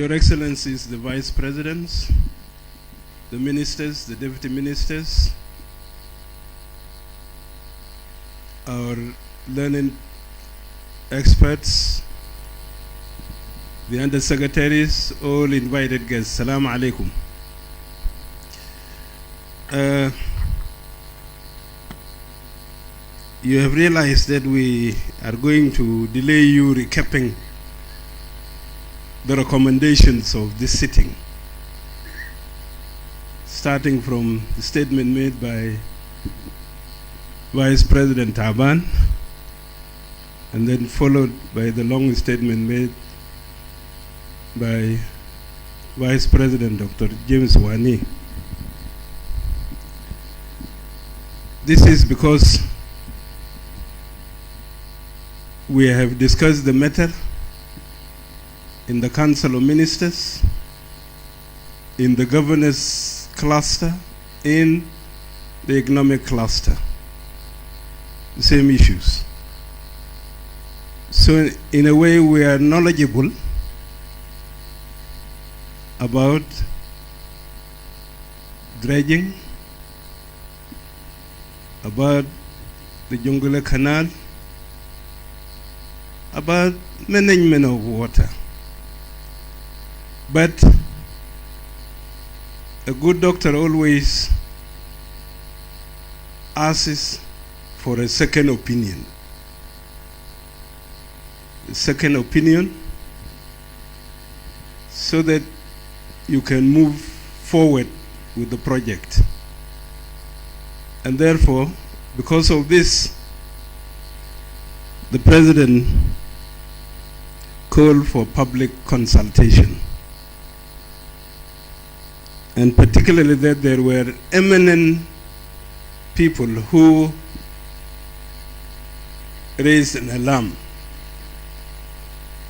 Your Excellencies, the Vice Presidents, the Ministers, the Deputy Ministers, our learned experts, the Undersecretaries, all invited guests. Salaam alaikum. You have realized that we are going to delay you recapping the recommendations of this sitting, starting from the statement made by Vice President Taban, and then followed by the long statement made by Vice President Dr. James Wani. This is because we have discussed the matter in the Council of Ministers, in the Governors Cluster, in the Economic Cluster. The same issues. So in a way we are knowledgeable about dredging, about the Jungule Canal, about management of water. But a good doctor always asks for a second opinion. A second opinion so that you can move forward with the project. And therefore, because of this, the President called for public consultation. And particularly that there were eminent people who raised an alarm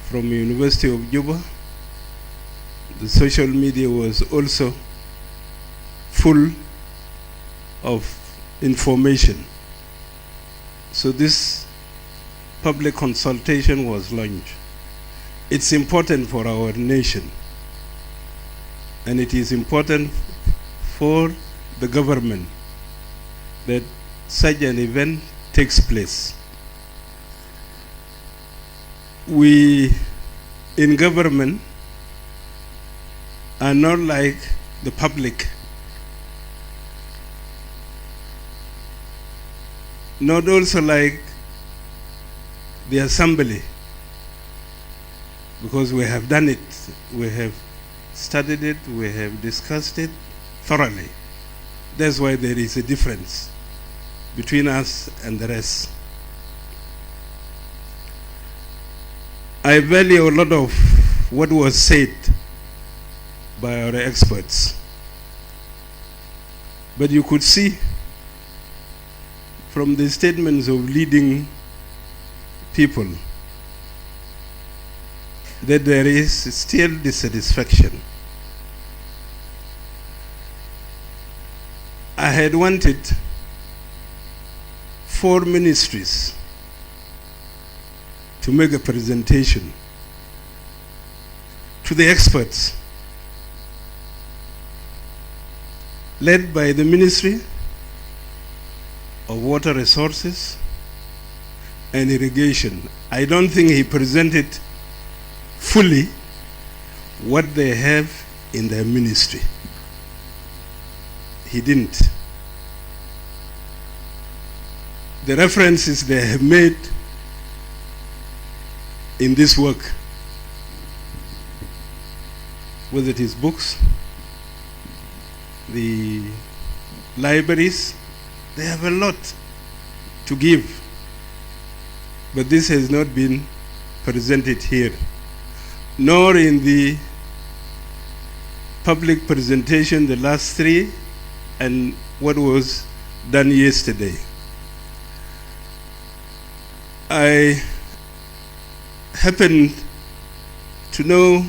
from the University of Juba. The social media was also full of information. So this public consultation was launched. It's important for our nation, and it is important for the government that such an event takes place. We in government are not like the public, not also like the assembly, because we have done it, we have studied it, we have discussed it thoroughly. That's why there is a difference between us and the rest. I value a lot of what was said by our experts. But you could see from the statements of leading people that there is still dissatisfaction. I had wanted 4 ministries to make a presentation to the experts, led by the Ministry of Water Resources and Irrigation. I don't think he presented fully what they have in their ministry. He didn't. The references they have made in this work, whether it is books, the libraries, they have a lot to give. But this has not been presented here, nor in the public presentation, the last 3, and what was done yesterday. I happened to know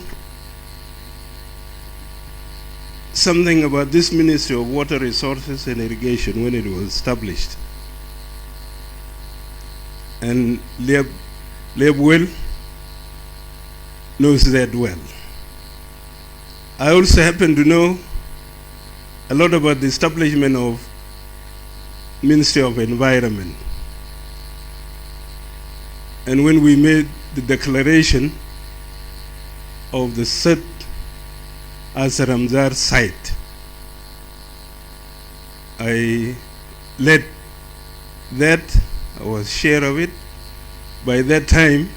something about this Ministry of Water Resources and Irrigation when it was established. And Lieb well knows that well. I also happen to know a lot about the establishment of Ministry of Environment. And when we made the declaration of the Sed as Ramzar site, I led that, I was chair of it. By that time,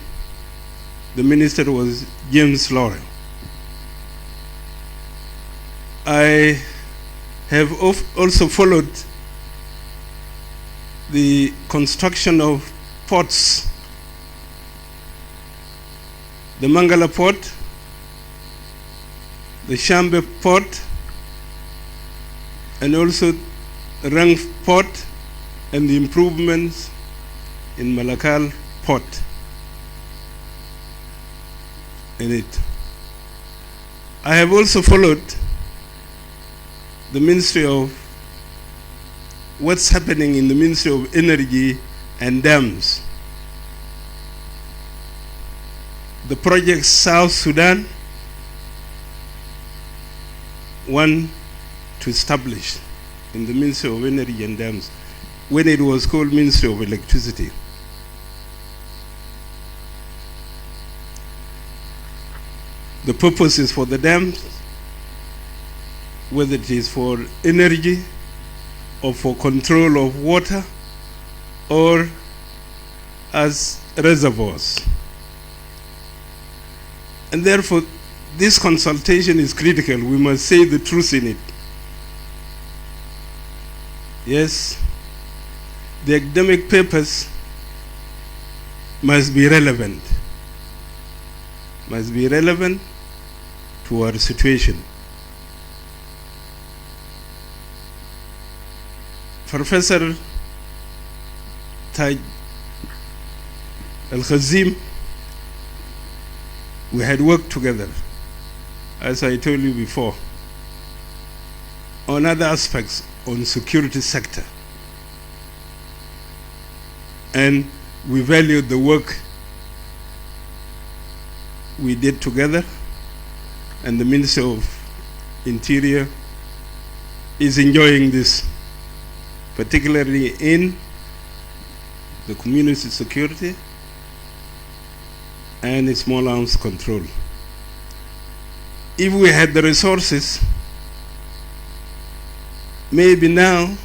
the minister was James Laurel. I have also followed the construction of ports, the Mangala port, the Shambe port, and also the Rang port, and the improvements in Malakal port in it. I have also followed the Ministry of what's happening in the Ministry of Energy and Dams. The project South Sudan, one to establish in the Ministry of Energy and Dams, when it was called Ministry of Electricity. The purpose is for the dams, whether it is for energy or for control of water or as reservoirs. And therefore, this consultation is critical. We must say the truth in it. Yes, the academic papers must be relevant to our situation. Professor Taj Al-Khazim, we had worked together, as I told you before, on other aspects on security sector. And we valued the work we did together, and the Minister of Interior is enjoying this, particularly in the community security and small arms control. If we had the resources, maybe now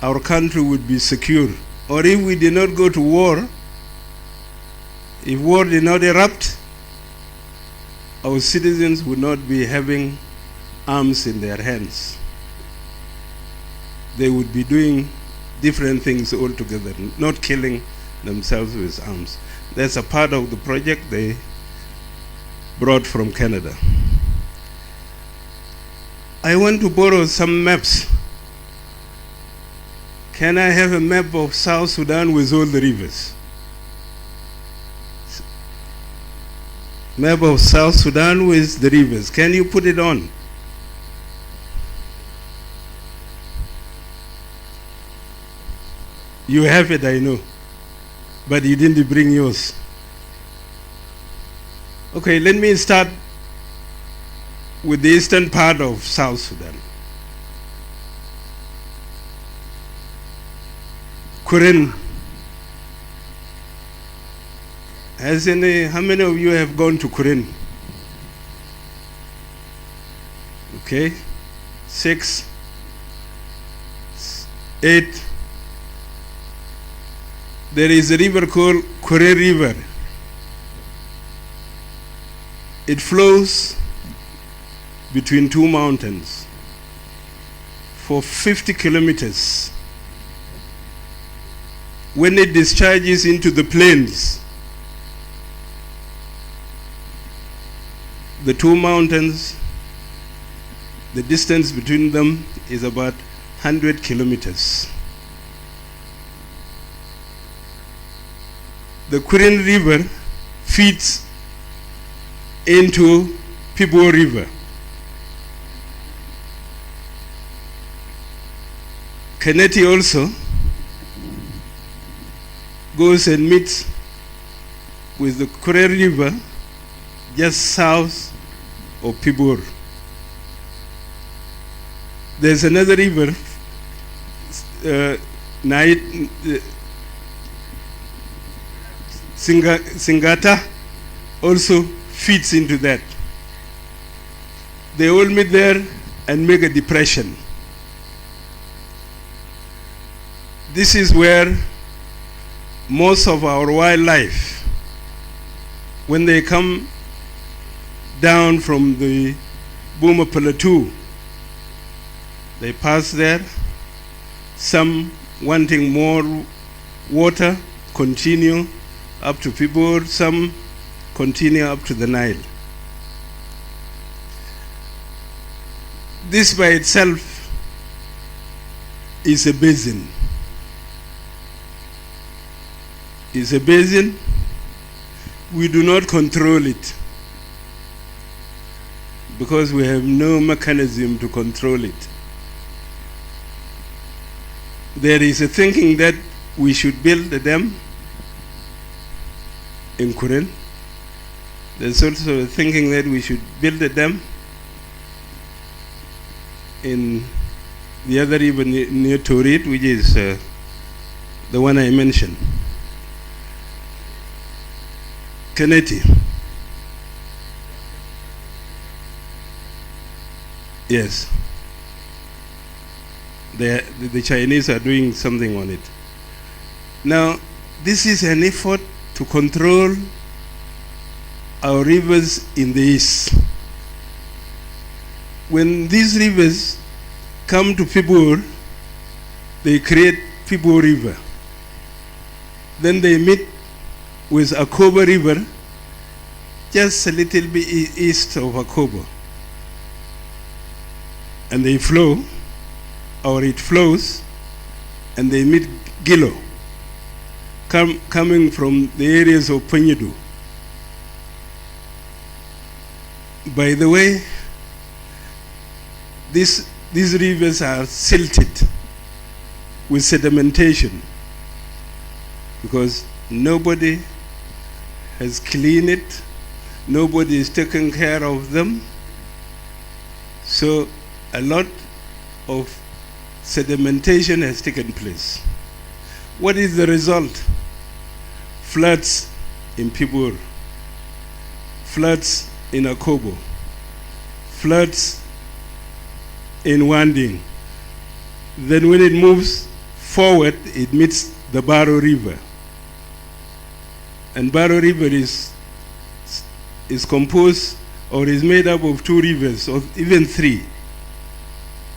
our country would be secure. Or if we did not go to war, if war did not erupt, our citizens would not be having arms in their hands. They would be doing different things altogether, not killing themselves with arms. That's a part of the project they brought from Canada. I want to borrow some maps. Can I have a map of South Sudan with all the rivers? Map of South Sudan with the rivers. Can you put it on? You have it, I know, but you didn't bring yours. Okay, let me start with the eastern part of South Sudan. Kuren. How many of you have gone to Kuren? Okay, 6, 8. There is a river called Kure River. It flows between two mountains for 50 kilometers. When it discharges into the plains, the two mountains, the distance between them is about 100 kilometers. The Kuren River feeds into Pibo River. Kaneti also goes and meets with the Kuren River just south of Pibor. There's another river, Singata, also feeds into that. They all meet there and make a depression. This is where most of our wildlife, when they come down from the Boma Plateau, they pass there, some wanting more water, continue up to Pibor, some continue up to the Nile. This by itself is a basin. It's a basin. We do not control it because we have no mechanism to control it. There is a thinking that we should build a dam in Kuren. There's also a thinking that we should build a dam in the other river near Torit, which is the one I mentioned. Kennedy. Yes. The Chinese are doing something on it. Now, this is an effort to control our rivers in the east. When these rivers come to Pibor, they create Pibor River. Then they meet with Akobo River, just a little bit east of Akobo. And they flow, or it flows, and they meet Gilo, coming from the areas of Penyedu. By the way, these rivers are silted with sedimentation because nobody has cleaned it, nobody is taking care of them. So a lot of sedimentation has taken place. What is the result? Floods in Pibor, floods in Akobo, floods in Wanding. Then when it moves forward, it meets the Baro River. And Baro River is composed or is made up of two rivers, or even three.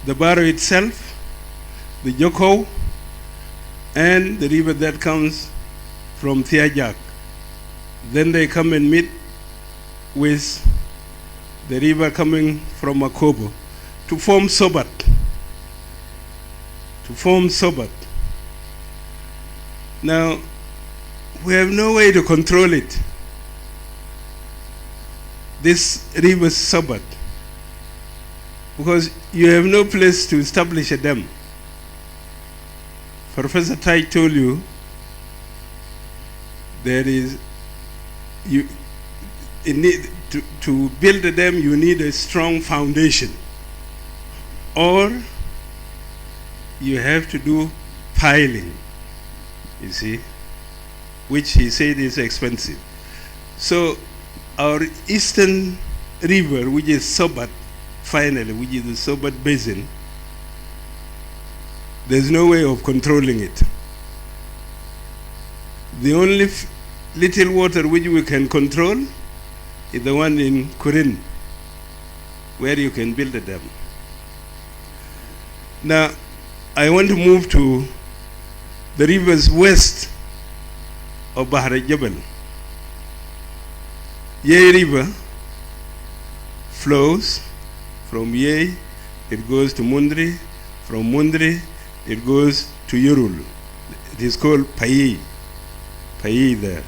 The Baro itself, the Joko, and the river that comes from Hijacked. Then they come and meet with the river coming from Akobo to form Sobat. Now, we have no way to control it. This river Sobat, because you have no place to establish a dam. Professor Tai told you there is to build a dam you need a strong foundation, or you have to do piling, you see, which he said is expensive. So our eastern river, which is Sobat, finally, which is the Sobat Basin, there's no way of controlling it. The only little water which we can control is the one in Kurin, where you can build a dam. Now, I want to move to the rivers west of Bahrain Jebel. Yei River flows from Yei, it goes to Mundri, from Mundri, it goes to Yurul. It is called Payi there.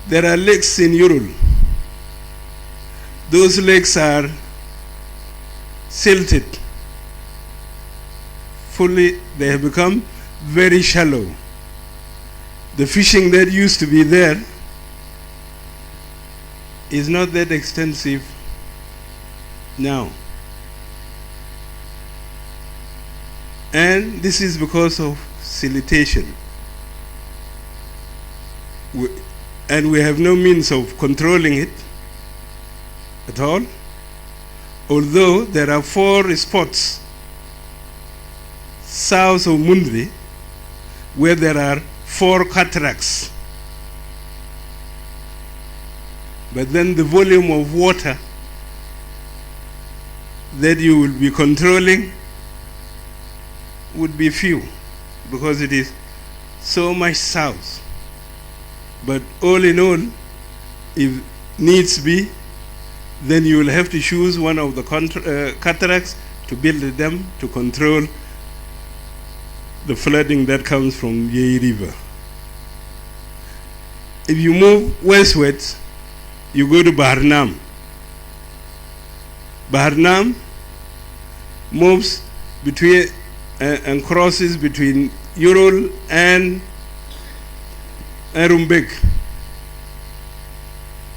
There are lakes in Yurul. Those lakes are silted. Fully, they have become very shallow. The fishing that used to be there is not that extensive now. And this is because of siltation. And we have no means of controlling it at all. Although there are 4 spots south of Mundri where there are 4 cataracts. But then the volume of water that you will be controlling would be few, because it is so much south. But all in all, if needs be, then you will have to choose one of the cataracts to build a dam to control the flooding that comes from Yei River. If you move westwards, you go to Bahrain. Bahrain moves between and crosses between Ural and Rumbek.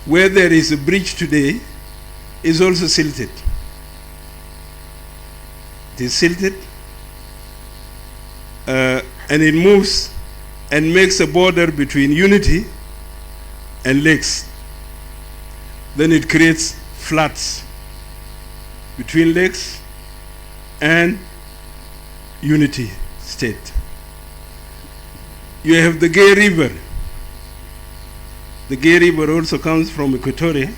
Where there is a bridge today is also silted. It is silted, and it moves and makes a border between Unity and lakes. Then it creates floods between lakes and Unity State. You have the Gay River. The Gay River also comes from Equatoria,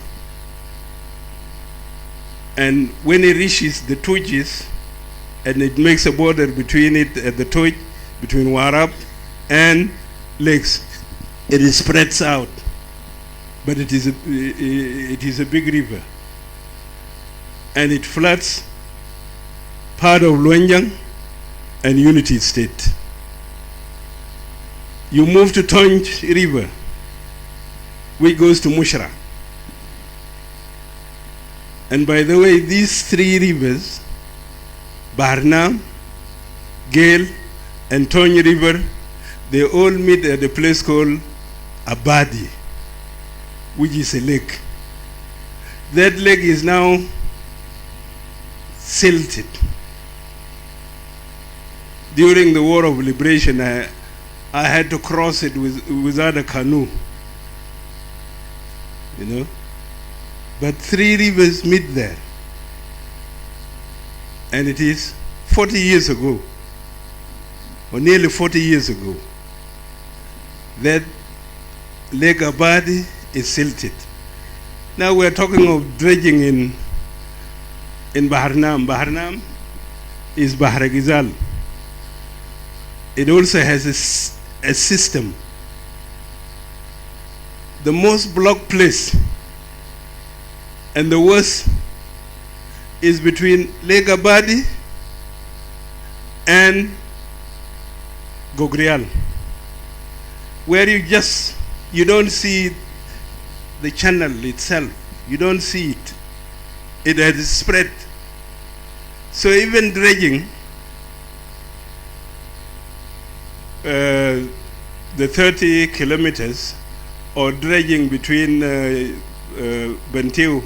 and when it reaches the Tujis, and it makes a border between it at the Tuj, between Warab and lakes, it spreads out. But it is a big river, and it floods part of Luenjang and Unity State. You move to Tonj River, which goes to Mushra. And by the way, these 3 rivers, Bahrain, Gale, and Tonj River, they all meet at a place called Abadi, which is a lake. That lake is now silted. During the War of Liberation, I had to cross it without a canoe, you know. But 3 rivers meet there. And it is 40 years ago, or nearly 40 years ago, that Lake Abadi is silted. Now we're talking of dredging in Bahrain. Bahrain is Bahragizal. It also has a system. The most blocked place and the worst is between Lake Abadi and Gogrial, where you don't see the channel itself. You don't see it. It has spread. So even dredging the 30 kilometers, or dredging between Bentiu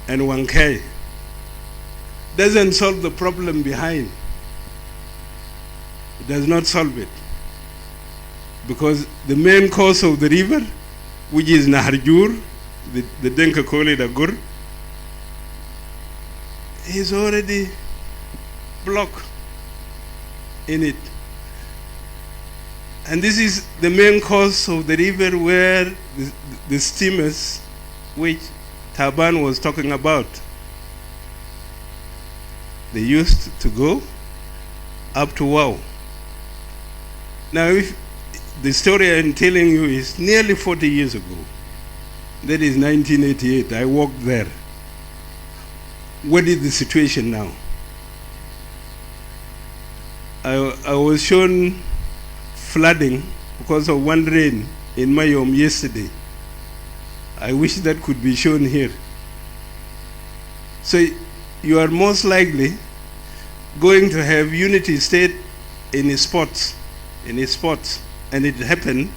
and Wangkai, doesn't solve the problem behind. It does not solve it. Because the main cause of the river, which is Naharjur, the Denka call it Agur, is already blocked in it. And this is the main cause of the river where the steamers, which Taban was talking about, they used to go up to Wow. Now, if the story I'm telling you is nearly 40 years ago, that is 1988, I walked there. What is the situation now? I was shown flooding because of one rain in Mayom yesterday. I wish that could be shown here. So you are most likely going to have Unity State in its spots, and it happened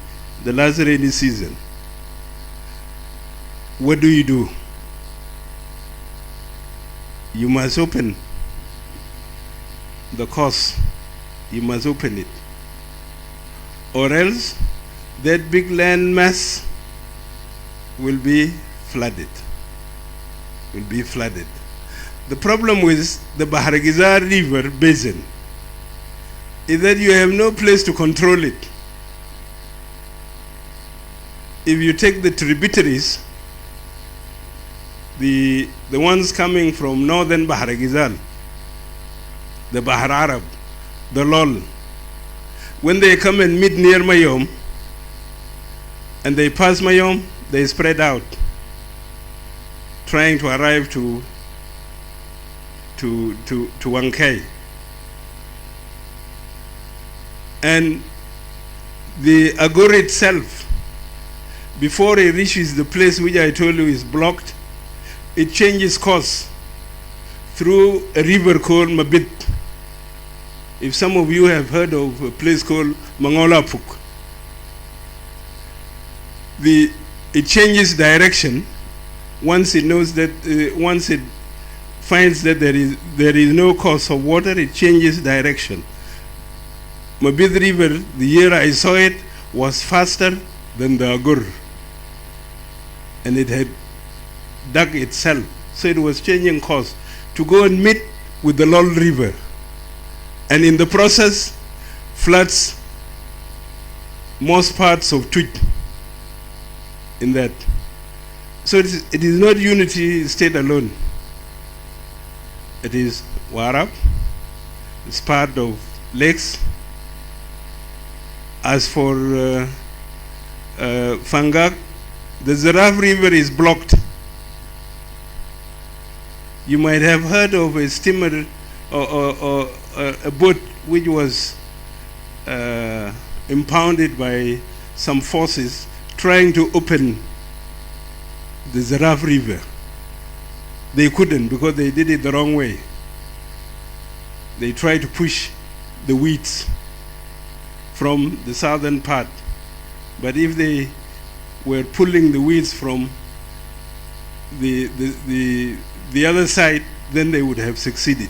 the last rainy season. What do? You must open the course You must open it. Or else that big land mass will be flooded. The problem with the Bahrain River Basin is that you have no place to control it. If you take the tributaries, the ones coming from northern Bahrain, the Bahar Arab, the Lol, when they come and meet near Mayom, and they pass Mayom, they spread out, trying to arrive to Wankei. And the Agur itself, before it reaches the place which I told you is blocked, it changes course through a river called Mabit. If some of you have heard of a place called Mangolapuk, it changes direction once it knows that, once it finds that there is no course of water, it changes direction. Mabit River, the year I saw it, was faster than the Agur. And it had dug itself. So it was changing course to go and meet with the Lol River. And in the process, floods most parts of Twitch in that. So it is not unity state alone. It is Warab, it's part of lakes. As for Fangak, the Zaraf River is blocked. You might have heard of a steamer or a boat which was impounded by some forces trying to open the Zaraf River. They couldn't because they did it the wrong way. They tried to push the weeds from the southern part. But if they were pulling the weeds from the other side, then they would have succeeded.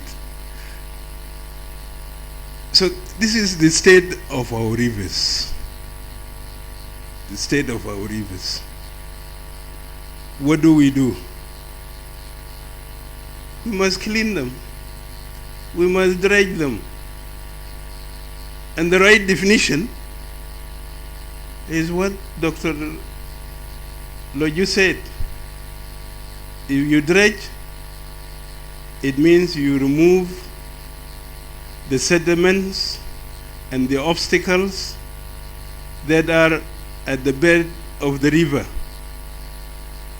So this is the state of our rivers. The state of our rivers. What do? We must clean them. We must dredge them. And the right definition is what Dr. Loju said. If you dredge, it means you remove the sediments and the obstacles that are at the bed of the river.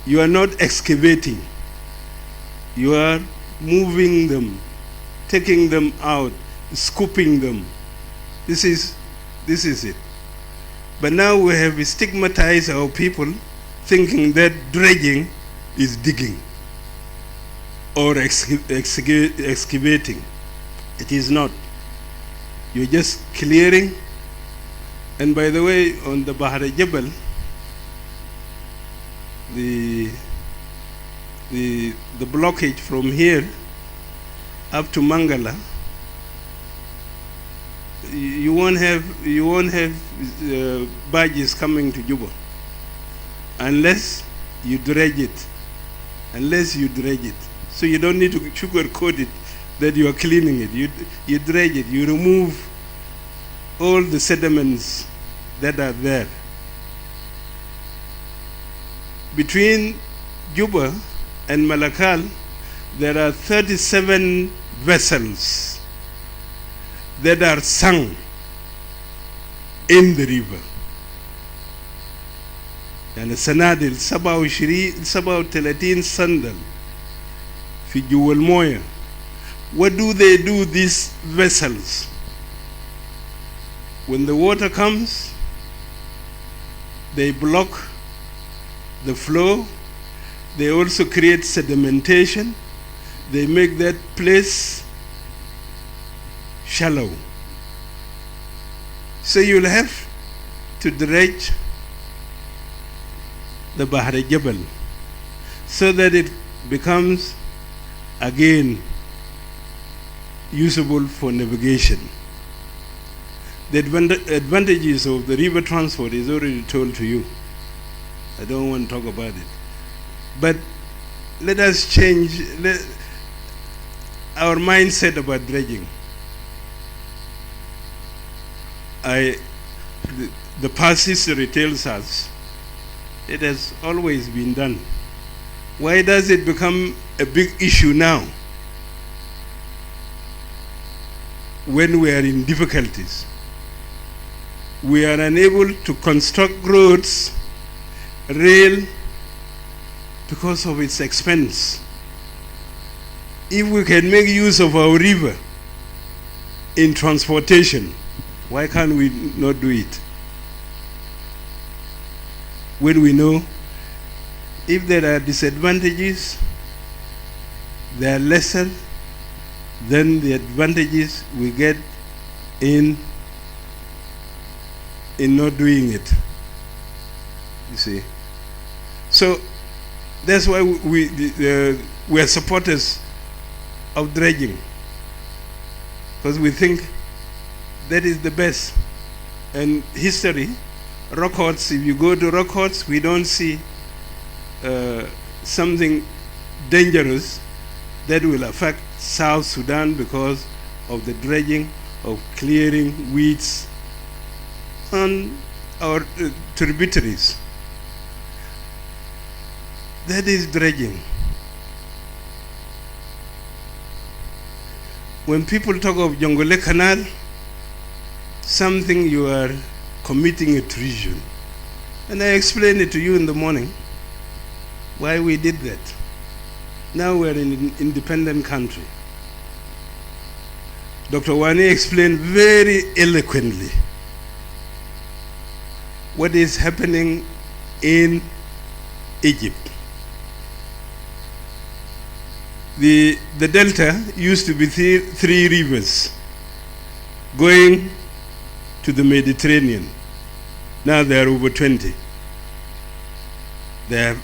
You are not excavating. You are moving them, taking them out, scooping them. This is it. But now we have stigmatized our people thinking that dredging is digging or excavating. It is not. You're just clearing. And by the way, on the Bahar Jebel, the blockage from here up to Mangala, you won't have barges coming to Juba unless you dredge it. So you don't need to sugarcoat it that you are cleaning it. You dredge it. You remove all the sediments that are there. Between Juba and Malakal, there are 37 vessels that are sunk in the river. يعني سنادل 37 sandal في جوا المويه. What do they do, these vessels? When the water comes, they block the flow. They also create sedimentation. They make that place shallow. So you'll have to dredge the Bahar Jebel so that it becomes again usable for navigation. The advantages of the river transport is already told to you. I don't want to talk about it. But let us change our mindset about dredging. The past history tells us it has always been done. Why does it become a big issue now when we are in difficulties? We are unable to construct roads, rail, because of its expense. If we can make use of our river in transportation, why can't we not do it? When we know if there are disadvantages, they are lesser than the advantages we get in not doing it. You see. So that's why we are supporters of dredging, because we think that is the best. And history, records, if you go to records, we don't see something dangerous that will affect South Sudan because of the dredging, of clearing weeds on our tributaries. That is dredging. When people talk of Jongole Canal, something you are committing a treason. And I explained it to you in the morning, why we did that. Now we're in an independent country. Dr. Wani explained very eloquently what is happening in Egypt. The delta used to be three rivers going to the Mediterranean. Now there are over 20. They have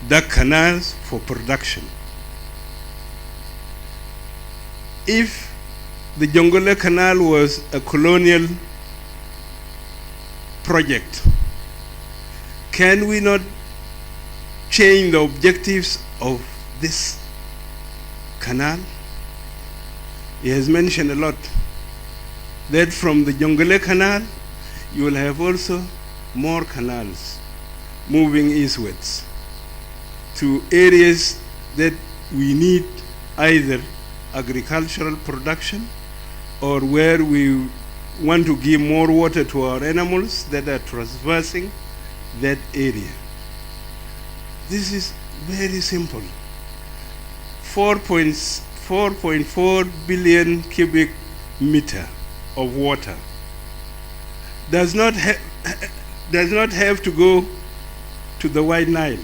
dug canals for production. If the Jongole Canal was a colonial project, can we not change the objectives of this canal? He has mentioned a lot that from the Jongole Canal you will have also more canals moving eastwards to areas that we need either agricultural production or where we want to give more water to our animals that are traversing that area. This is very simple. 4.4 billion cubic meter of water does not have to go to the White Nile.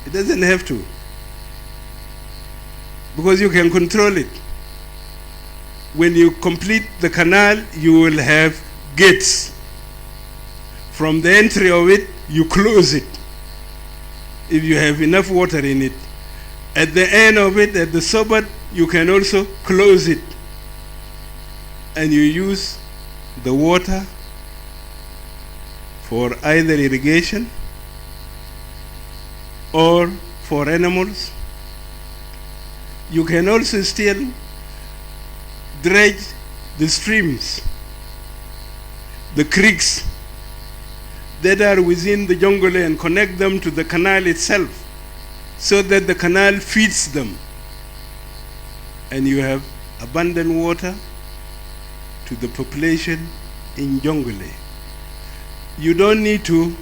It doesn't have to, because you can control it. When you complete the canal, you will have gates. From the entry of it, you close it if you have enough water in it. At the end of it, at the suburb, you can also close it, and you use the water for either irrigation or for animals. You can also still dredge the streams, the creeks that are within the Jongole, and connect them to the canal itself so that the canal feeds them. And you have abundant water to the population in Jongole. You don't need to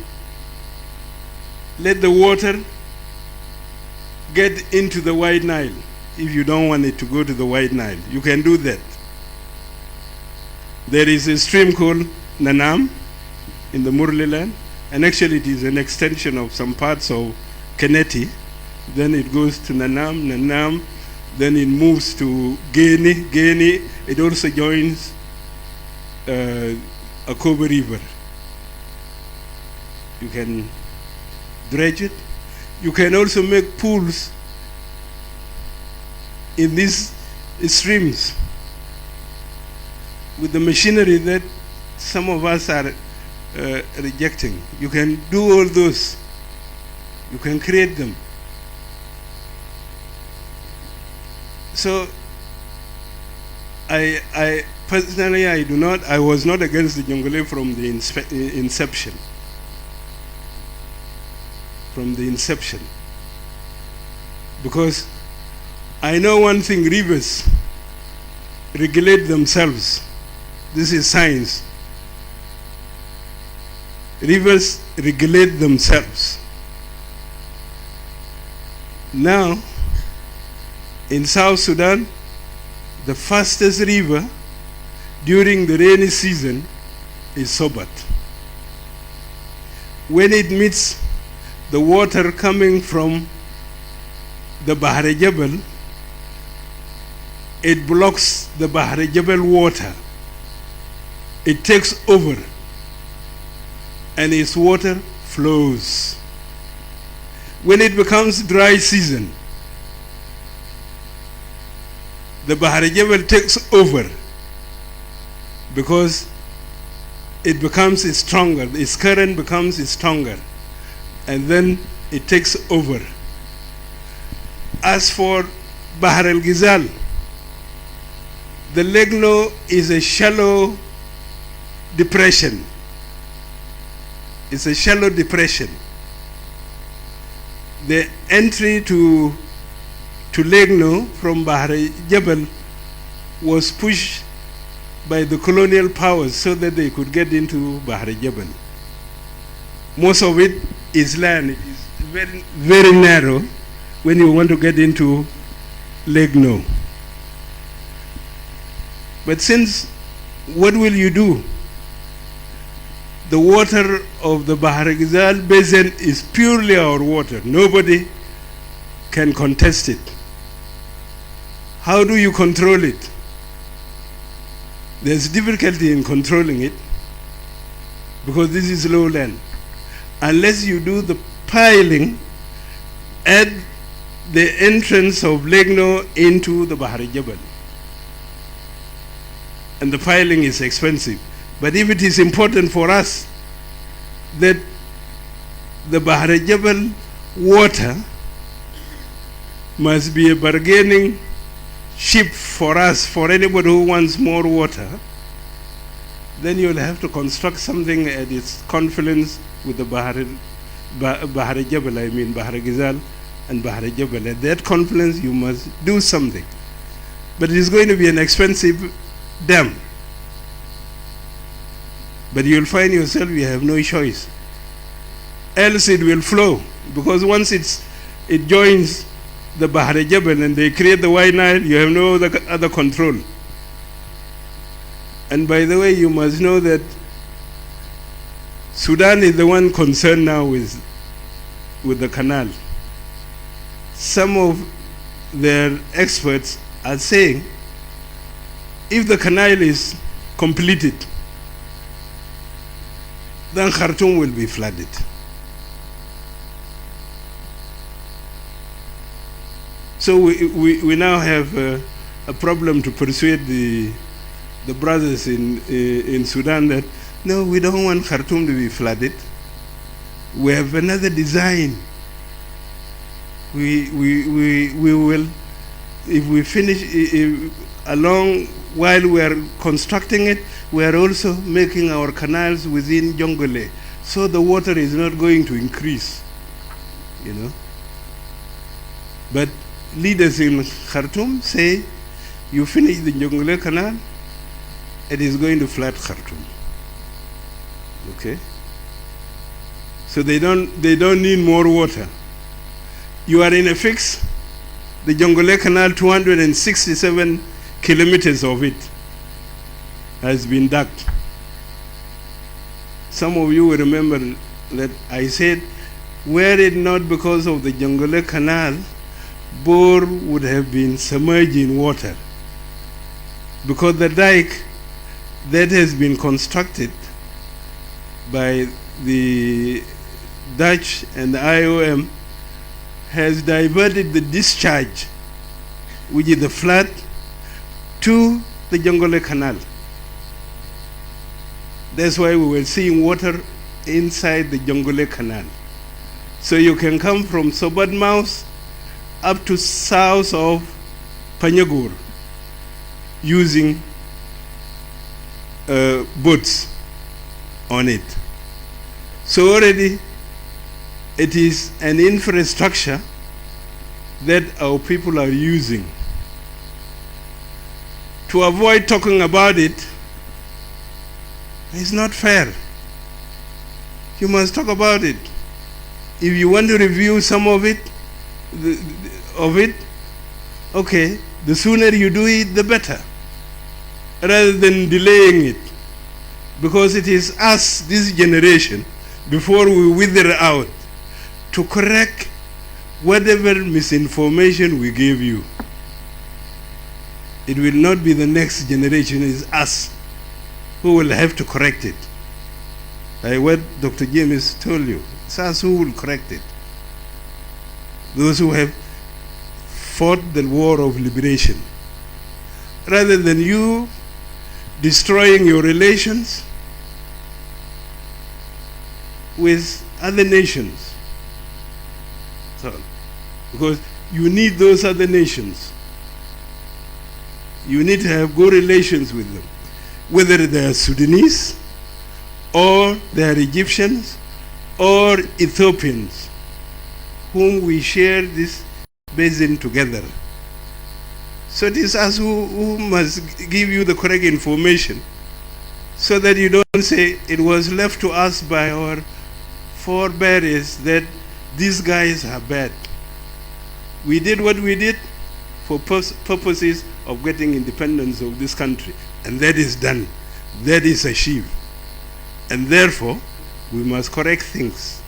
let the water get into the White Nile if you don't want it to go to the White Nile. You can do that. There is a stream called Nanam in the Murle land, and actually it is an extension of some parts of Keneti. Then it goes to Nanam, then it moves to Geni. It also joins Akobe River. You can dredge it. You can also make pools in these streams. with the machinery that some of us are rejecting. You can do all those. You can create them. So I personally, I was not against the Jonglei from the inception. From the inception. Because I know one thing, rivers regulate themselves. This is science. Rivers regulate themselves. Now, in South Sudan, the fastest river during the rainy season is Sobat. When it meets the water coming from the Bahr Jebel, it blocks the Bahr Jebel water. It takes over, and its water flows. When it becomes dry season, the Bahr Jebel takes over because it becomes stronger. Its current becomes stronger, and then it takes over. As for Bahr el-Ghazal, the Legno is a shallow depression. It's a shallow depression. The entry to Legno from Bahr Jebel was pushed by the colonial powers so that they could get into Bahr Jebel. Most of it is land. It is very, very narrow when you want to get into Legno. But since, what will you do? The water of the Bahr Ghazal Basin is purely our water. Nobody can contest it. How do you control it? There's difficulty in controlling it because this is lowland. Unless you do the piling at the entrance of Legno into the Bahr Jebel. And the piling is expensive. But if it is important for us that the Bahr Jebel water must be a bargaining chip for us, for anybody who wants more water, then you'll have to construct something at its confluence with the Bahr Jebel, I mean Bahr Ghazal and Bahr Jebel. At that confluence you must do something. But it is going to be an expensive dam. But you'll find yourself, you have no choice. Else it will flow, because once it joins the Bahr Jebel and they create the White Nile, you have no other control. And by the way, you must know that Sudan is the one concerned now with the canal. Some of their experts are saying if the canal is completed, then Khartoum will be flooded. So we now have a problem to persuade the brothers in Sudan that no, we don't want Khartoum to be flooded. We have another design. We will, if we finish along while we are constructing it, we are also making our canals within Jonglei, so the water is not going to increase, you know. But leaders in Khartoum say, you finish the Jonglei canal, it is going to flood Khartoum. Okay? So they don't need more water. You are in a fix. The Jonglei canal, 267 kilometers of it has been dug. Some of you will remember that I said, were it not because of the Jonglei canal, Bor would have been submerged in water. Because the dike that has been constructed by the Dutch and the IOM has diverted the discharge, which is the flood, to the Jonglei Canal. That's why we were seeing water inside the Jonglei Canal. So you can come from Sobat up to south of Panyagur using boats on it. So already it is an infrastructure that our people are using. To avoid talking about it, it's not fair. You must talk about it. If you want to review some of it, okay, the sooner you do it, the better, rather than delaying it. Because it is us, this generation, before we wither out, to correct whatever misinformation we gave you. It will not be the next generation, it is us who will have to correct it. Like what Dr. James told you, it's us who will correct it. Those who have fought the war of liberation. Rather than you destroying your relations with other nations. So, because you need those other nations. You need to have good relations with them. Whether they are Sudanese, or they are Egyptians, or Ethiopians, whom we share this basin together. So it is us who must give you the correct information, so that you don't say it was left to us by our forebears that these guys are bad. We did what we did for purposes of getting independence of this country, and that is done. That is achieved. And therefore, we must correct things.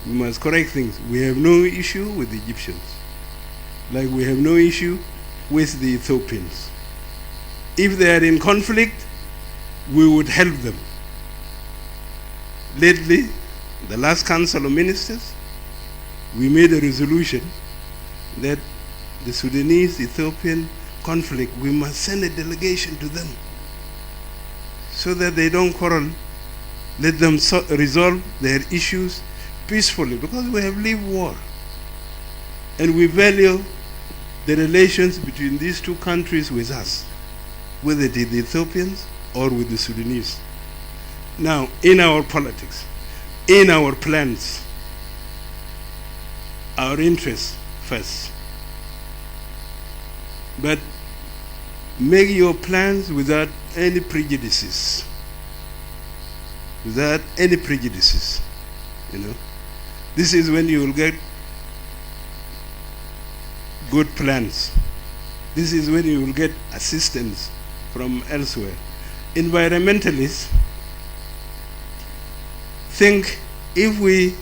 We must correct things. We have no issue with the Egyptians, like we have no issue with the Ethiopians. If they are in conflict, we would help them. Lately, the last Council of Ministers, we made a resolution that the Sudanese-Ethiopian conflict, we must send a delegation to them so that they don't quarrel. Let them resolve their issues peacefully, because we have lived war. And we value the relations between these two countries with us, whether it is the Ethiopians or with the Sudanese. Now, in our politics, in our plans, our interests first. But make your plans without any prejudices. Without any prejudices. You know, this is when you will get good plans. This is when you will get assistance from elsewhere. Environmentalists think if we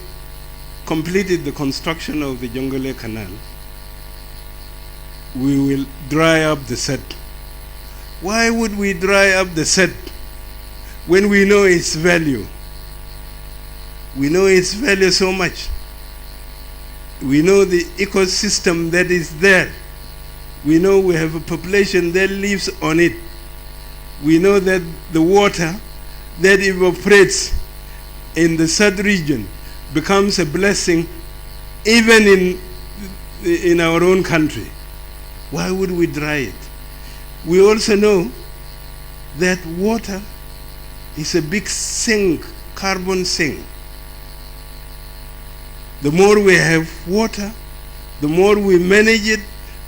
completed the construction of the Jonglei Canal, we will dry up the Sed. Why would we dry up the Sed when we know its value? We know its value so much. We know the ecosystem that is there. We know we have a population that lives on it. We know that the water that evaporates in the Sed region becomes a blessing even in our own country. Why would we dry it? We also know that water is a big sink, carbon sink. The more we have water, the more we manage it,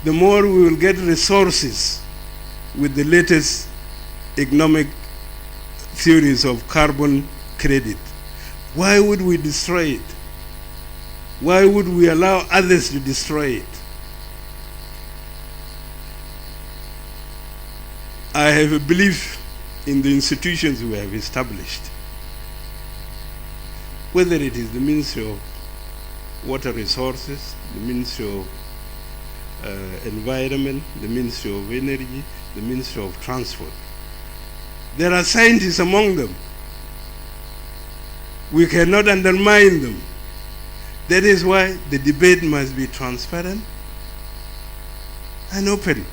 the more we will get resources with the latest economic theories of carbon credit. Why would we destroy it? Why would we allow others to destroy it? I have a belief in the institutions we have established. Whether it is the Ministry of Water Resources, the Ministry of Environment, the Ministry of Energy, the Ministry of Transport. There are scientists among them. We cannot undermine them. That is why the debate must be transparent and open.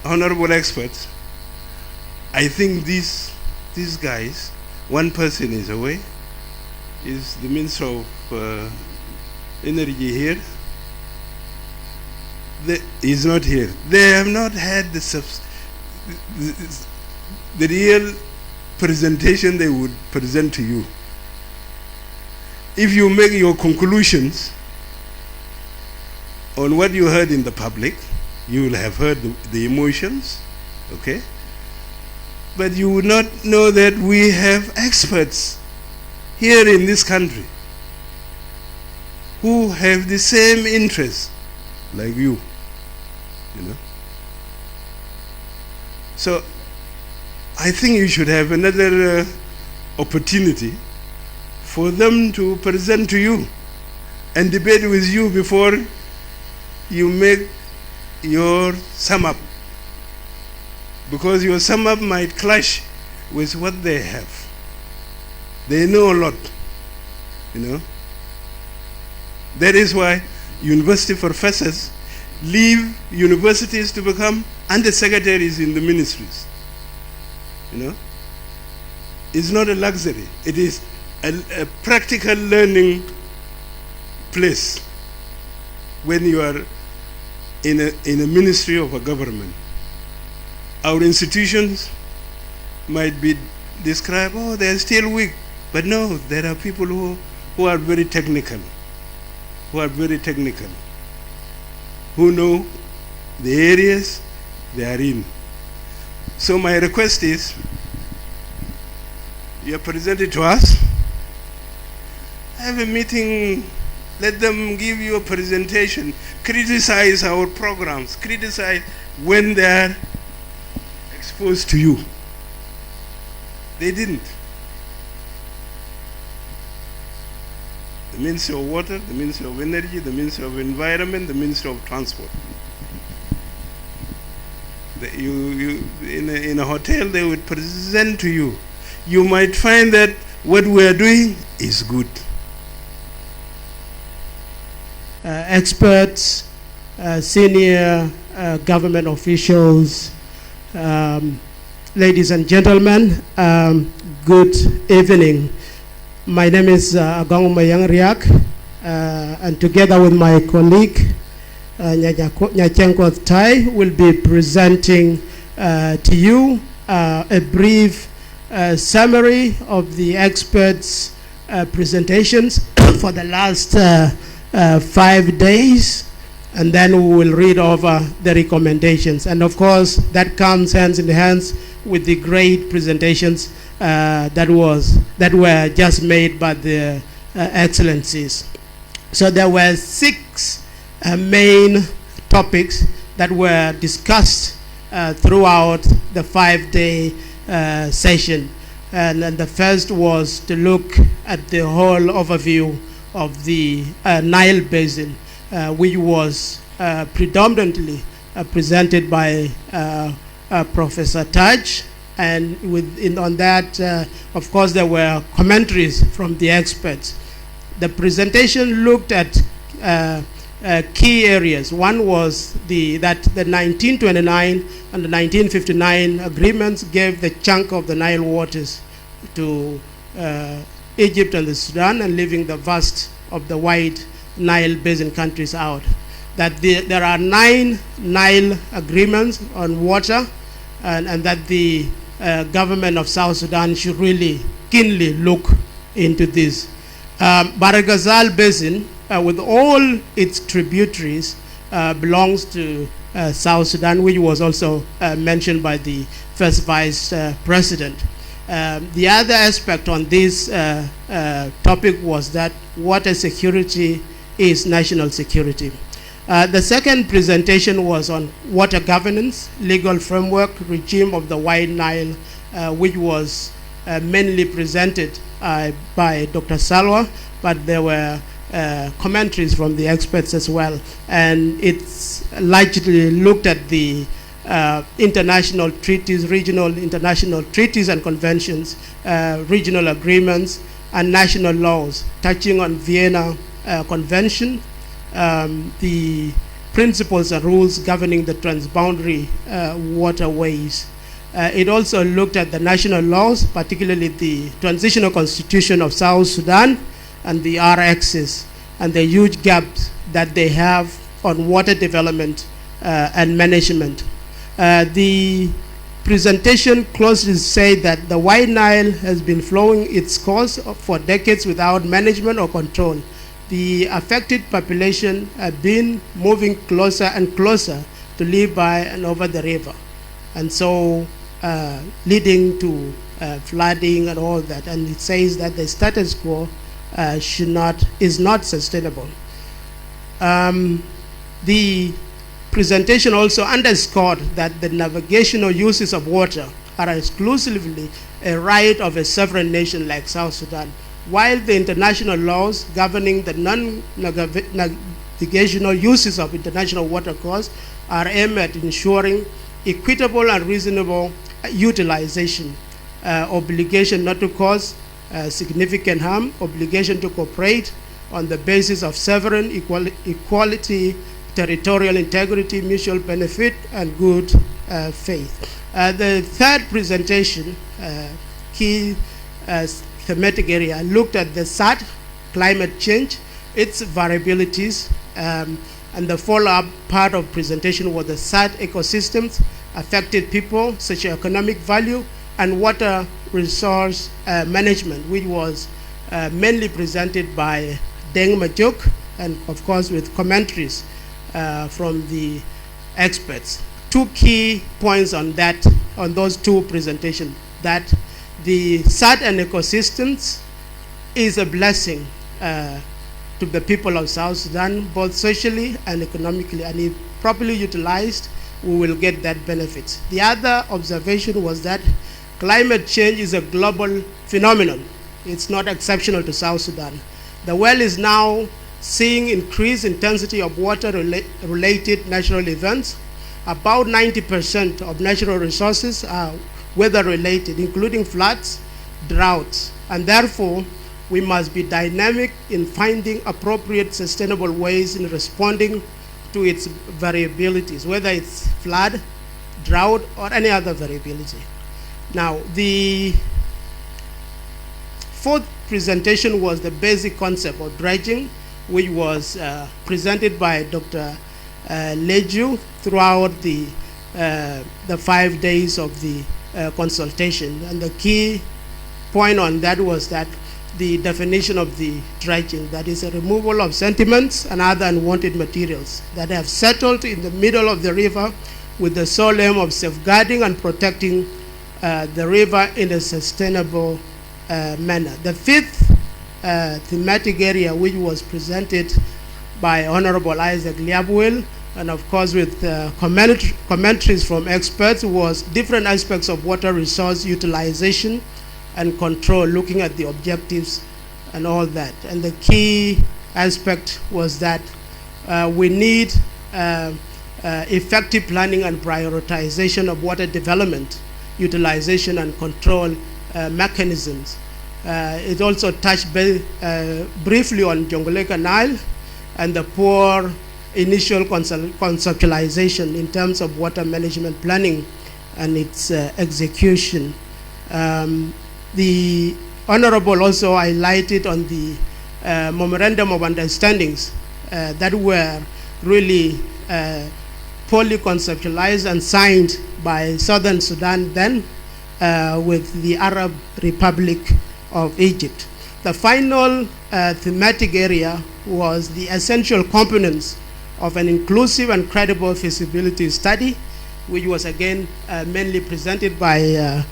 Honorable experts, I think these guys, one person is away, is the Minister of Energy here. He's not here. They have not had the real presentation they would present to you. If you make your conclusions on what you heard in the public, you will have heard the emotions, okay? But you would not know that we have experts here in this country who have the same interests like you know. So I think you should have another opportunity for them to present to you and debate with you before you make your sum up, because your sum up might clash with what they have. They know a lot, you know. That is why university professors leave universities to become under-secretaries in the ministries, you know. It's not a luxury. It is a practical learning place when you are in a ministry of a government. Our institutions might be described, oh, they're still weak. But no, there are people who are very technical, who know the areas they are in. So my request is, you are presented to us, have a meeting, let them give you a presentation, criticize our programs, criticize when they are exposed to you. They didn't. The Ministry of Water, the Ministry of Energy, the Ministry of Environment, the Ministry of Transport. In a hotel, they would present to you. You might find that what we are doing is good. Experts, senior government officials, ladies and gentlemen, good evening. My name is Riek, and together with my colleague Nyachenko Tai, will be presenting to you a brief summary of the experts' presentations for the last 5 days, and then we will read over the recommendations. And of course, that comes hands in hands with the great presentations that were just made by the excellencies. So there were 6 main topics that were discussed throughout the 5-day session. And the first was to look at the whole overview of the Nile Basin, which was predominantly presented by Professor Taj. And on that, of course, there were commentaries from the experts. The presentation looked at key areas. One was that the 1929 and the 1959 agreements gave the chunk of the Nile waters to Egypt and the Sudan, and leaving the vast of the wide Nile Basin countries out. That there are 9 Nile agreements on water, and that the government of South Sudan should really keenly look into this. Bahr el Ghazal Basin, with all its tributaries, belongs to South Sudan, which was also mentioned by the first Vice President. The other aspect on this topic was that water security is national security. The second presentation was on water governance, legal framework, regime of the Wide Nile, which was mainly presented by Dr. Salwa, but there were commentaries from the experts as well. And it's largely looked at the international treaties, regional international treaties and conventions, regional agreements, and national laws, touching on Vienna Convention, the principles and rules governing the transboundary waterways, It also looked at the national laws, particularly the transitional constitution of South Sudan and the RXs, and the huge gaps that they have on water development and management. The presentation closely say that the White Nile has been flowing its course for decades without management or control. The affected population have been moving closer and closer to live by and over the river, and so leading to flooding and all that. And it says that the status quo is not sustainable. The presentation also underscored that the navigational uses of water are exclusively a right of a sovereign nation like South Sudan, while the international laws governing the non-navigational uses of international watercourse are aimed at ensuring equitable and reasonable utilization, obligation not to cause significant harm, obligation to cooperate on the basis of sovereign equality, territorial integrity, mutual benefit, and good faith. The third presentation, key thematic area, looked at the SAT, climate change, its variabilities, and the follow-up part of presentation was the SAT ecosystems, affected people, socioeconomic value, and water resource management, which was mainly presented by Deng Majuk, and of course with commentaries from the experts. Two key points on that, on those two presentations, that the SAT and ecosystems is a blessing to the people of South Sudan, both socially and economically, and if properly utilized, we will get that benefit. The other observation was that climate change is a global phenomenon. It's not exceptional to South Sudan. The world is now seeing increased intensity of water-related natural events. About 90% of natural resources are weather-related, including floods, droughts, and therefore, we must be dynamic in finding appropriate sustainable ways in responding to its variabilities, whether it's flood, drought, or any other variability. Now, the fourth presentation was the basic concept of dredging, which was presented by Dr. Leju throughout the 5 days of the consultation. And the key point on that was that the definition of the dredging, that is a removal of sediments and other unwanted materials that have settled in the middle of the river with the sole aim of safeguarding and protecting the river in a sustainable manner. The fifth thematic area, which was presented by Honorable Isaac Liabwil, and of course with commentaries from experts, was different aspects of water resource utilization and control, looking at the objectives and all that. And the key aspect was that we need effective planning and prioritization of water development, utilization and control mechanisms. It also touched briefly on Jongoleka Nile and the poor initial conceptualization in terms of water management planning and its execution. The Honorable also highlighted on the memorandum of understandings that were really poorly conceptualized and signed by Southern Sudan then with the Arab Republic of Egypt. The final thematic area was the essential components of an inclusive and credible feasibility study, which was again mainly presented by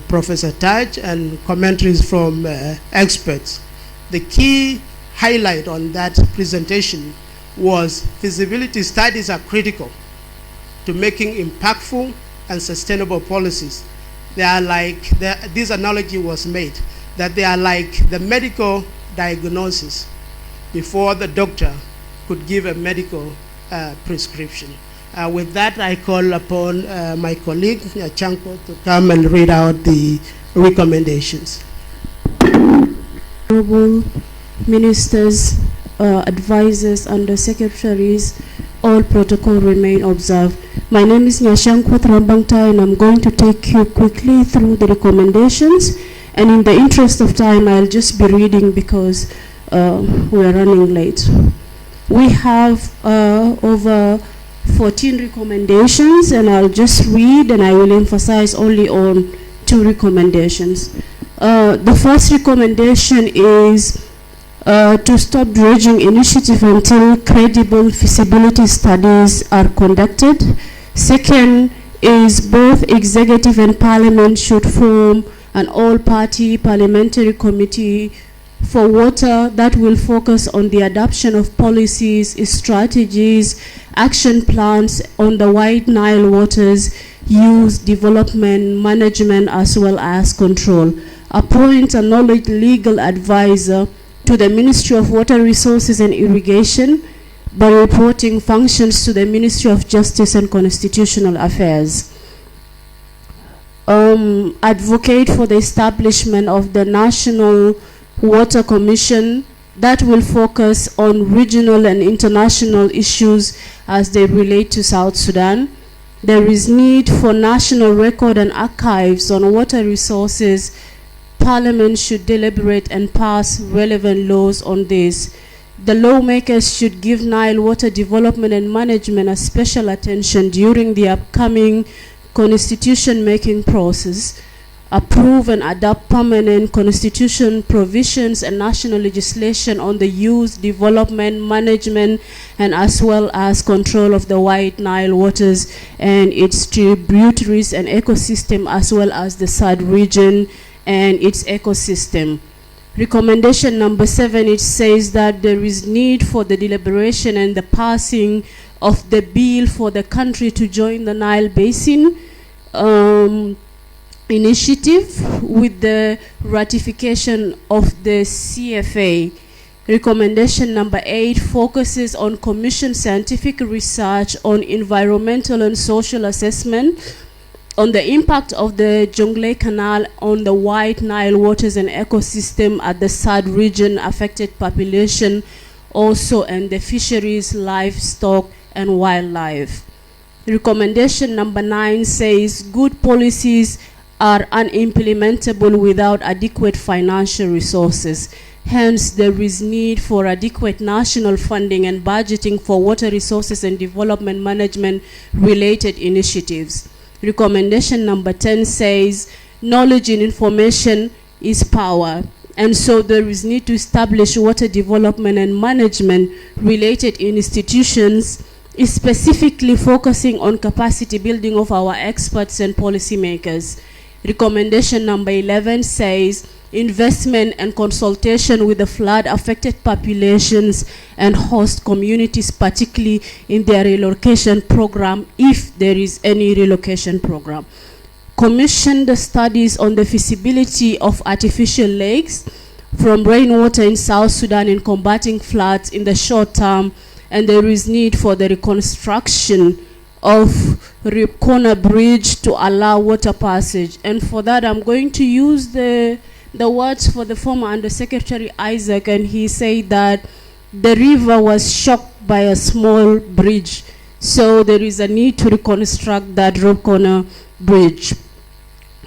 Professor Taj and commentaries from experts. The key highlight on that presentation was feasibility studies are critical to making impactful and sustainable policies. They are like, this analogy was made, that they are like the medical diagnosis before the doctor could give a medical prescription. With that, I call upon my colleague, Chanko, to come and read out the recommendations. Honorable ministers, advisors, under secretaries, all protocol remain observed. My name is Nyashankwa Rambangta, and I'm going to take you quickly through the recommendations. And in the interest of time, I'll just be reading because we are running late. We have over 14 recommendations, and I'll just read, and I will emphasize only on 2 recommendations. The first recommendation is to stop dredging initiative until credible feasibility studies are conducted. Second is both executive and parliament should form an all-party parliamentary committee for water that will focus on the adoption of policies, strategies, action plans on the White Nile waters, use, development, management, as well as control. Appoint a knowledge legal advisor to the Ministry of Water Resources and Irrigation by reporting functions to the Ministry of Justice and Constitutional Affairs. Advocate for the establishment of the National Water Commission that will focus on regional and international issues as they relate to South Sudan. There is need for national record and archives on water resources. Parliament should deliberate and pass relevant laws on this. The lawmakers should give Nile water development and management a special attention during the upcoming constitution-making process. Approve and adopt permanent constitution provisions and national legislation on the use, development, management, and as well as control of the White Nile waters and its tributaries and ecosystem, as well as the SAD region and its ecosystem. Recommendation number 7, it says that there is need for the deliberation and the passing of the bill for the country to join the Nile Basin initiative with the ratification of the CFA. Recommendation number 8 focuses on commission scientific research on environmental and social assessment on the impact of the Jonglei Canal on the White Nile waters and ecosystem at the SAD region affected population, also and the fisheries, livestock, and wildlife. Recommendation number 9 says good policies are unimplementable without adequate financial resources. Hence, there is need for adequate national funding and budgeting for water resources and development management related initiatives. Recommendation number 10 says knowledge and information is power. And so there is need to establish water development and management related institutions, specifically focusing on capacity building of our experts and policymakers. Recommendation number 11 says investment and consultation with the flood-affected populations and host communities, particularly in their relocation program, if there is any relocation program. Commission the studies on the feasibility of artificial lakes from rainwater in South Sudan in combating floods in the short term, and there is need for the reconstruction of Riek Corner Bridge to allow water passage. And for that, I'm going to use the words for the former Undersecretary Isaac, and he said that the river was shocked by a small bridge. So there is a need to reconstruct that Riek Corner Bridge.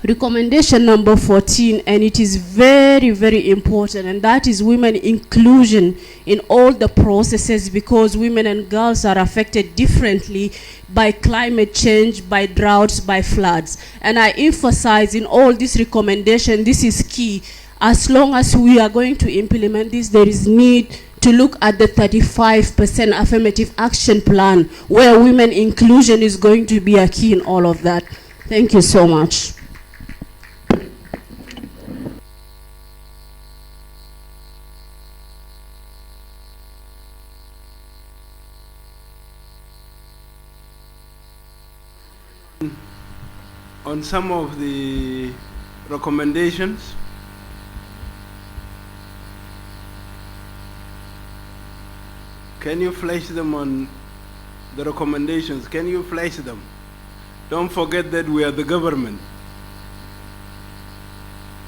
Recommendation number 14, and it is very, very important, and that is women inclusion in all the processes, because women and girls are affected differently by climate change, by droughts, by floods. And I emphasize in all this recommendation, this is key. As long as we are going to implement this, there is need to look at the 35% affirmative action plan, where women inclusion is going to be a key in all of that. Thank you so much. On some of the recommendations, can you flash them on the recommendations? Can you flash them? Don't forget that we are the government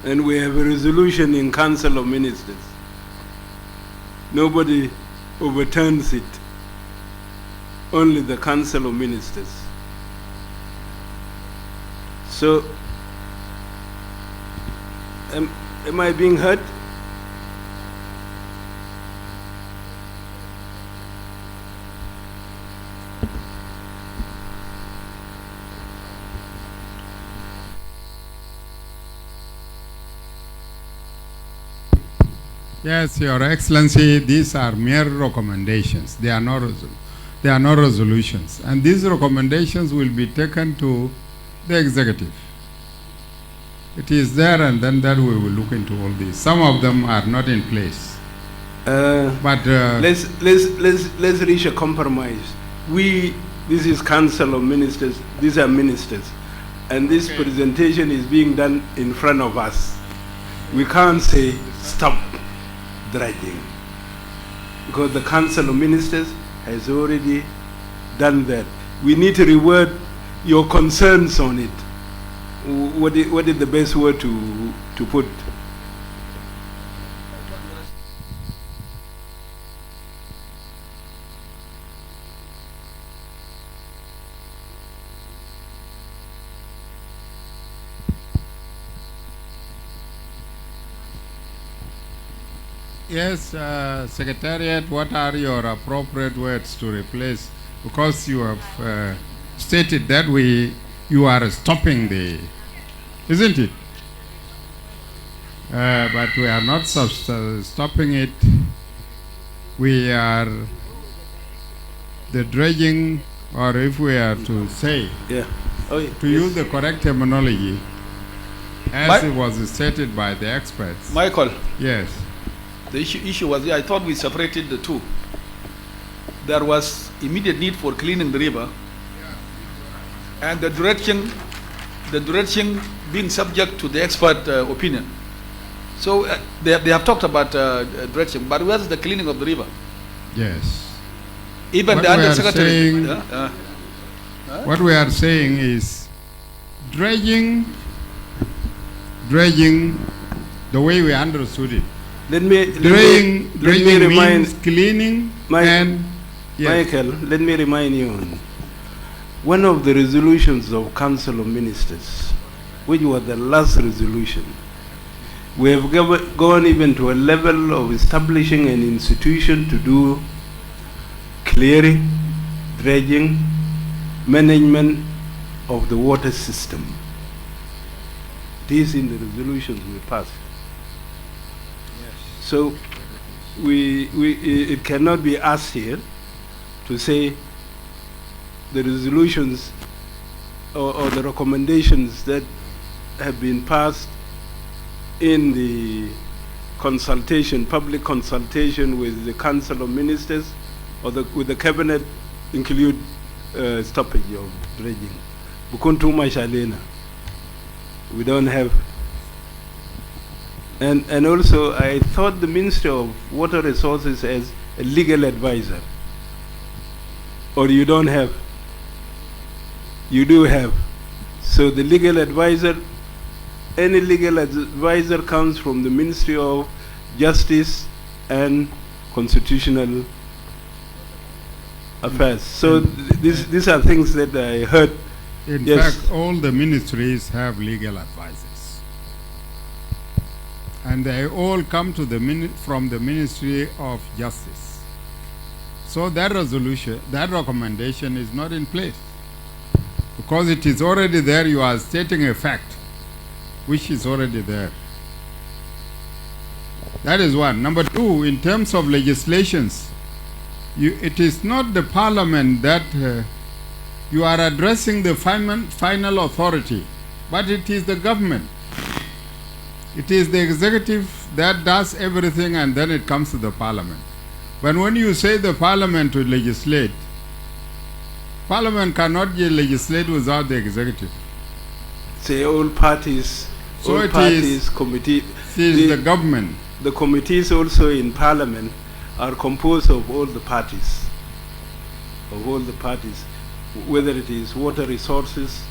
and we have a resolution in Council of Ministers. Nobody overturns it. only the Council of Ministers. So, am I being heard? Yes, Your Excellency, these are mere recommendations. They are not resolutions. And these recommendations will be taken to the executive. It is there, and then that we will look into all these. Some of them are not in place. Let's reach a compromise. This is Council of Ministers. These are ministers, and this presentation is being done in front of us. We can't say stop dredging because the Council of Ministers has already done that. We need to reword your concerns on it. What is the best word to put? Yes, Secretariat, what are your appropriate words to replace? Because you have stated that you are stopping the, isn't it? But we are not stopping it. We are the dredging, or if we are to say, to use the correct terminology, as it was stated by the experts. Michael. Yes. The issue was, I thought we separated the two. There was immediate need for cleaning the river, and the dredging being subject to the expert opinion. So they have talked about dredging, but where's the cleaning of the river? Yes. Even what the undersecretary. What we are saying is dredging, the way we understood it. Let me remind cleaning and Michael, let me remind you, one of the resolutions of Council of Ministers, which was the last resolution, we have gone even to a level of establishing an institution to do clearing, dredging, management of the water system. These in the resolutions we passed. So it cannot be us here to say the resolutions or the recommendations that have been passed in the consultation, public consultation with the Council of Ministers or with the Cabinet include stoppage of dredging. We don't have. And also, I thought the Minister of Water Resources has a legal advisor. Or you don't have? You do have. So the legal advisor, any legal advisor comes from the Ministry of Justice and Constitutional Affairs. So these are things that I heard. In fact, all the ministries have legal advisors. And they all come to from the Ministry of Justice. So that resolution, that recommendation is not in place. Because it is already there, you are stating a fact, which is already there. That is one. Number two, in terms of legislations, it is not the Parliament that you are addressing the final authority, but it is the government. It is the executive that does everything, and then it comes to the Parliament. But when you say the Parliament to legislate, Parliament cannot legislate without the executive. Say all parties, committee. It is the government. The committees also in Parliament are composed of all the parties. Whether it is Water Resources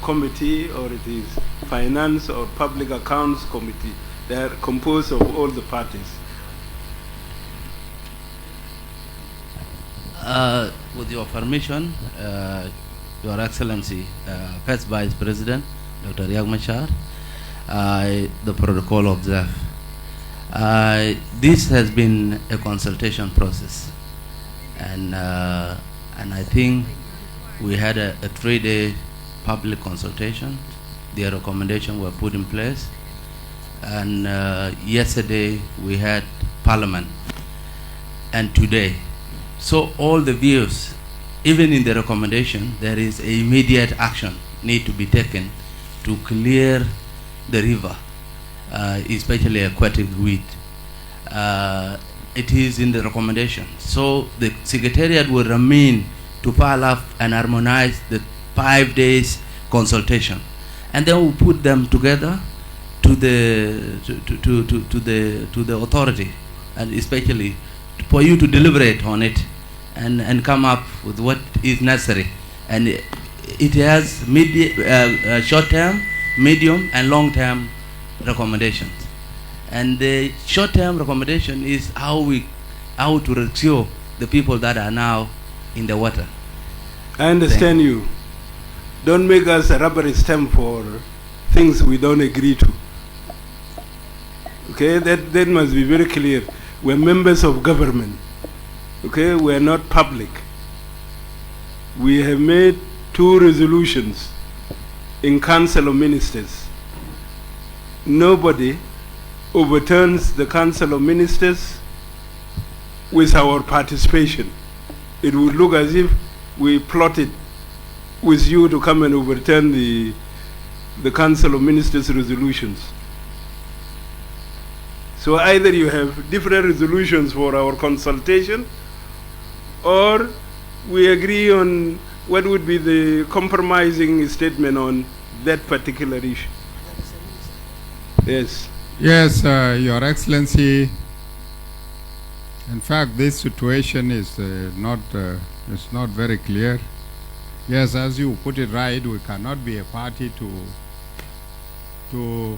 Committee or it is Finance or Public Accounts Committee, they are composed of all the parties. With your permission, Your Excellency, First Vice President, Dr. Riek, the protocol observed. This has been a consultation process, and I think we had a 3-day public consultation. The recommendations were put in place, and yesterday we had Parliament, and today. So all the views, even in the recommendation, there is immediate action need to be taken to clear the river, especially aquatic weed. It is in the recommendation. So the Secretariat will remain to file up and harmonize the 5 days consultation, and then we'll put them together to the to the authority, and especially for you to deliberate on it and come up with what is necessary. And it has short-term, medium, and long-term recommendations. And the short-term recommendation is how to rescue the people that are now in the water. I understand you. Don't make us a rubber stamp for things we don't agree to. Okay, that must be very clear. We're members of government. Okay, we're not public. We have made 2 resolutions in Council of Ministers. Nobody overturns the Council of Ministers with our participation. It would look as if we plotted with you to come and overturn the Council of Ministers resolutions. So either you have different resolutions for our consultation, or we agree on what would be the compromising statement on that particular issue. Yes. Yes, Your Excellency. In fact, this situation is not very clear. Yes, as you put it right, we cannot be a party to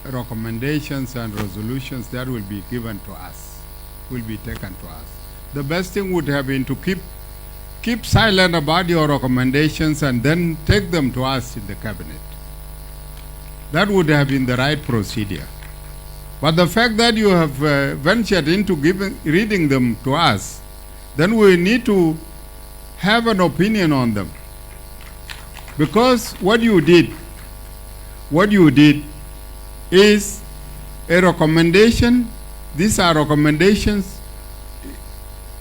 recommendations and resolutions that will be given to us, will be taken to us. The best thing would have been to keep silent about your recommendations and then take them to us in the cabinet. That would have been the right procedure. But the fact that you have ventured into reading them to us, then we need to have an opinion on them. Because what you did is a recommendation. These are recommendations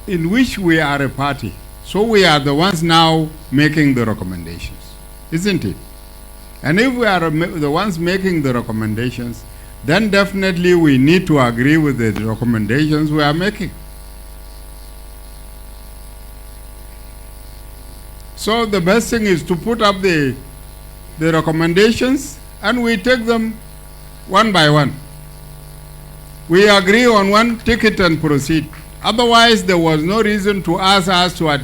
in which we are a party. So we are the ones now making the recommendations, isn't it? And if we are the ones making the recommendations, then definitely we need to agree with the recommendations we are making. So the best thing is to put up the recommendations, and we take them one by one. We agree on one, take it and proceed. Otherwise, there was no reason to ask us there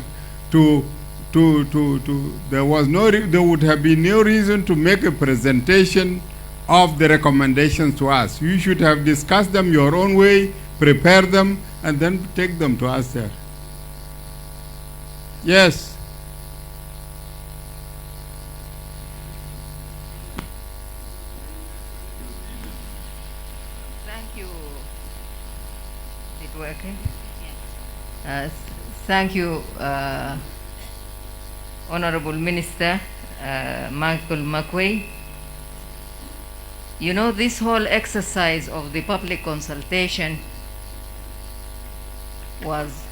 would have been no reason to make a presentation of the recommendations to us. You should have discussed them your own way, prepare them, and then take them to us there. Yes. Thank you. Is it working? Thank you, Honorable Minister Michael McQuay. You know, this whole exercise of the public consultation was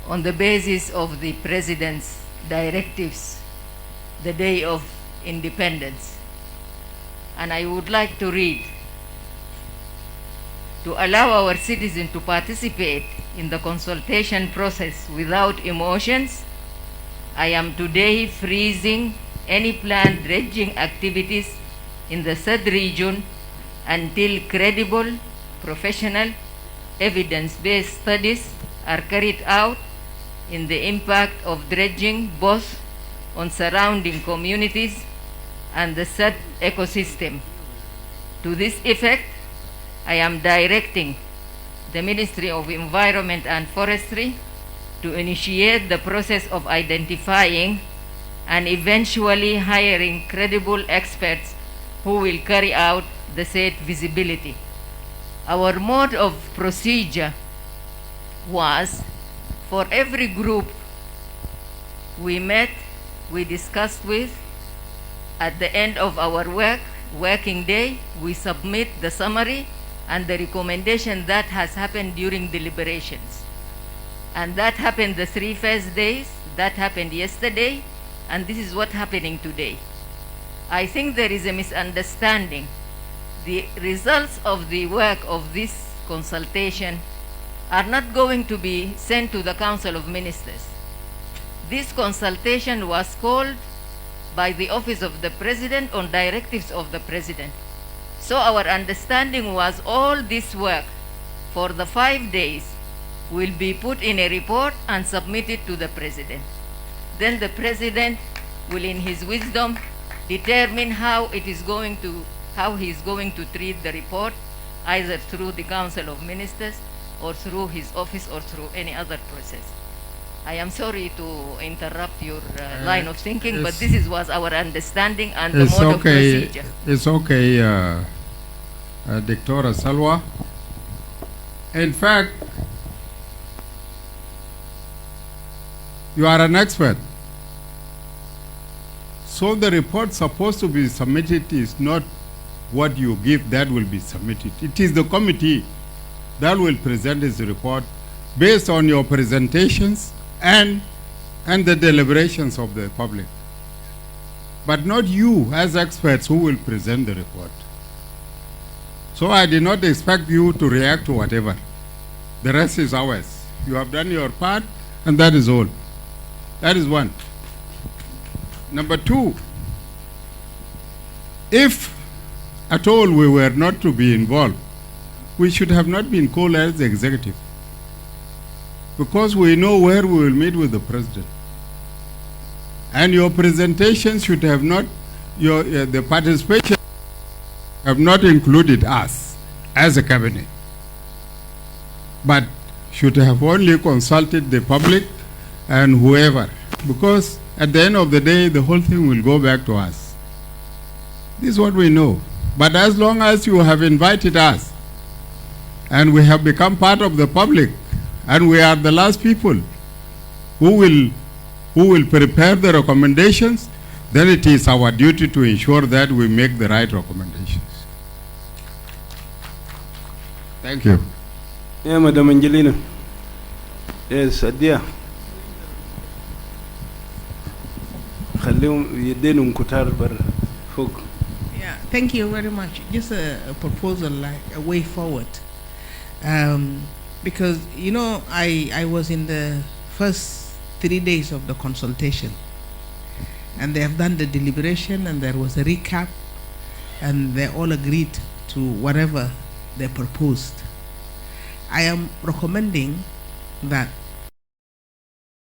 on the basis of the President's directives the day of independence. And I would like to read: to allow our citizens to participate in the consultation process without emotions, I am today freezing any planned dredging activities in the said region until credible, professional, evidence-based studies are carried out in the impact of dredging both on surrounding communities and the said ecosystem. To this effect, I am directing the Ministry of Environment and Forestry to initiate the process of identifying and eventually hiring credible experts who will carry out the said visibility. Our mode of procedure was, for every group we met, we discussed with, at the end of our working day, we submit the summary and the recommendation that has happened during deliberations. And that happened the 3 first days, that happened yesterday, and this is what's happening today. I think there is a misunderstanding. The results of the work of this consultation are not going to be sent to the Council of Ministers. This consultation was called by the Office of the President on directives of the President. So our understanding was all this work for the 5 days will be put in a report and submitted to the President. Then the President will, in his wisdom, determine how he is going to treat the report, either through the Council of Ministers or through his office or through any other process. I am sorry to interrupt your line of thinking, but this was our understanding and the mode of procedure. It's okay, Dr. Salwa. In fact, you are an expert. So the report supposed to be submitted is not what you give that will be submitted. It is the committee that will present its report based on your presentations and the deliberations of the public. But not you as experts who will present the report. So I did not expect you to react to whatever. The rest is ours. You have done your part, and that is all. That is one. Number two, if at all we were not to be involved, we should have not been called as the executive, because we know where we will meet with the president. And your presentation should have not, the participation have not included us as a cabinet, but should have only consulted the public and whoever, because at the end of the day, the whole thing will go back to us. This is what we know. But as long as you have invited us, and we have become part of the public, and we are the last people who will prepare the recommendations, then it is our duty to ensure that we make the right recommendations. Thank you. Yeah, Madam Angelina. Yes, Adia. Yeah, thank you very much. Just a proposal, like a way forward. Because, you know, I was in the first 3 days of the consultation, and they have done the deliberation, and there was a recap, and they all agreed to whatever they proposed. I am recommending that